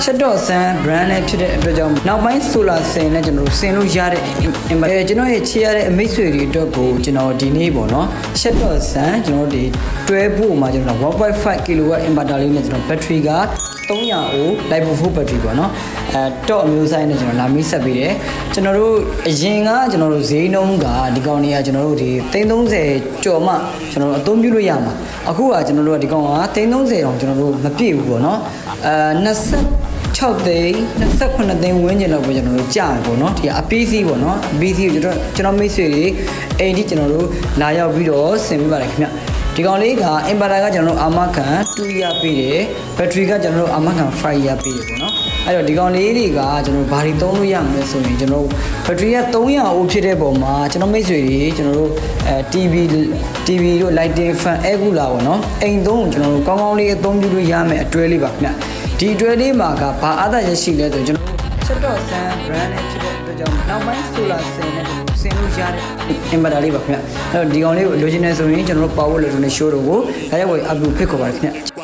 ချက်တော့ဆန် brand နဲ့ဖြစ်တဲ့အတွက်ကြောင့်နောက်ပိုင်း solar cell နဲ့ကျွန်တော်တို့ဆင်လို့ရတဲ့ကျွန်တော်ရဲ့ချေရတဲ့အမိတ်ဆွေတွေအတွက်ကိုကျွန်တော်ဒီနေ့ပေါ့နော်ချက်တော့ဆန်ကျွန်တော်တို့ဒီတွဲဖို့မှာကျွန်တော် 1.5 kW inverter လေးနဲ့ကျွန်တော် battery က300အို LiPo4 battery ပေါ့နော်တော့အမျိုးဆိုင်နဲ့ကျွန်တော်လာမိတ်ဆက်ပေးတယ်ကျွန်တော်တို့အရင်ကကျွန်တော်တို့ဈေးနှုန်းကဒီကောင်တွေကကျွန်တော်တို့ဒီ330ကျော်မှကျွန်တော်တို့အသုံးပြုလို့ရမှာအခုကကျွန်တော်တို့ကဒီကောင်က330တောင်ကျွန်တော်တို့မပြည့်ဘူးပေါ့နော်26သိန်း28သိန်းဝန်းကျင်လောက်ပဲကျွန်တော်တို့ကြာပေါ့နော်ဒီအပီးစီးပေါ့နော်အပီးစီးကိုကျွန်တော်မိတ်ဆွေတွေအိမ်ထိကျွန်တော်တို့လာရောက်ပြီးတော့ဆင်ပေးပါတယ်ခင်ဗျဒီကောင်လေးက inverter ကကျွန်တော်တို့အာမခံ2 year ပေးတယ် battery ကကျွန်တော်တို့အာမခံ5 year ပေးတယ်ပေါ့နော်အဲ့တော့ဒီကောင်လေးတွေကကျွန်တော်ဘာတွေသုံးလို့ရမလဲဆိုရင်ကျွန်တော်တို့ battery က300အိုးဖြစ်တဲ့ပုံမှာကျွန်တော်မိတ်ဆွေတွေကျွန်တော်တို့TV တို့ lighting fan air cooler ပေါ့နော်အိမ်သုံးကိုကျွန်တော်တို့ကောင်းကောင်းလေးအသုံးပြုလို့ရမယ်အတွဲလေးပါခင်ဗျဒီအတွဲလေးမှာကဘာအားသာရရှိလဲဆိုကျွန်တော်တို့ချက်တော့ဆန် brand နဲ့ဖြစ်တဲ့အတွက်ကြောင့်နောက်ပိုင်း solar cell နဲ့ဆင်လို့ရတဲ့ inverter လေးပါခင်ဗျအဲ့တော့ဒီကောင်လေးကိုလိုချင်နေဆိုရင်ကျွန်တော်တို့ power electronic show တို့ကိုဒါရောက်ဝယ် upload ဖြစ်ခေါ်ပါတယ်ခင်ဗျ